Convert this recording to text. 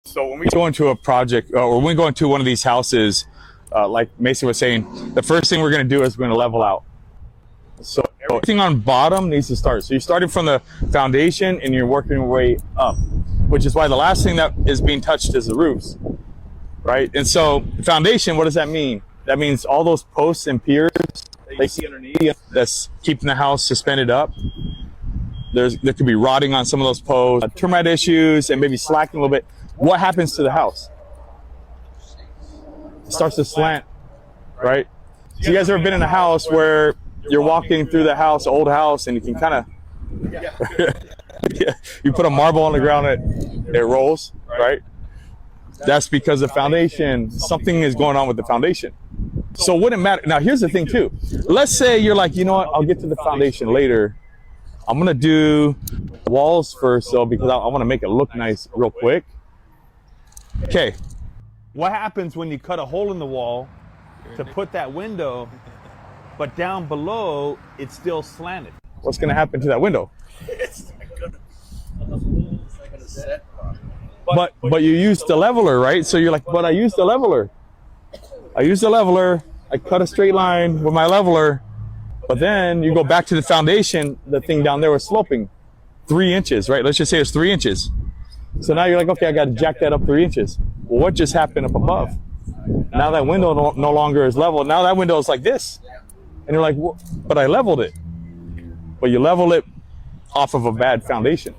So when we go into a project, or when we go into one of these houses, like Mason was saying, the first thing we're going to do is we're going to level out. So everything on bottom needs to start. So you're starting from the foundation and you're working your way up, which is why the last thing that is being touched is the roofs, right? And so foundation, what does that mean? That means all those posts and piers that you see underneath that's keeping the house suspended up. There could be rotting on some of those posts, termite issues, and maybe slacking a little bit. What happens to the house? It starts to slant, right? So you guys ever been in a house where you're walking through the house, old house, and you can kind of, you put a marble on the ground, it rolls, right? That's because the foundation, something is going on with the foundation. So it wouldn't matter. Now, here's the thing too. Let's say you're like, you know what, I'll get to the foundation later. I'm going to do walls first, though, because I want to make it look nice real quick. Okay. What happens when you cut a hole in the wall to put that window, but down below, it's still slanted? What's going to happen to that window? It's not gonna set. But you used the leveler, right? So you're like, but I used the leveler. I cut a straight line with my leveler. But then you go back to the foundation, the thing down there was sloping 3 inches, right? Let's just say it's 3 inches. So now you're like, okay, I got to jack that up 3 inches. Well, what just happened up above? Now that window no longer is level. Now that window is like this. And you're like, well, but I leveled it. But you leveled it off of a bad foundation.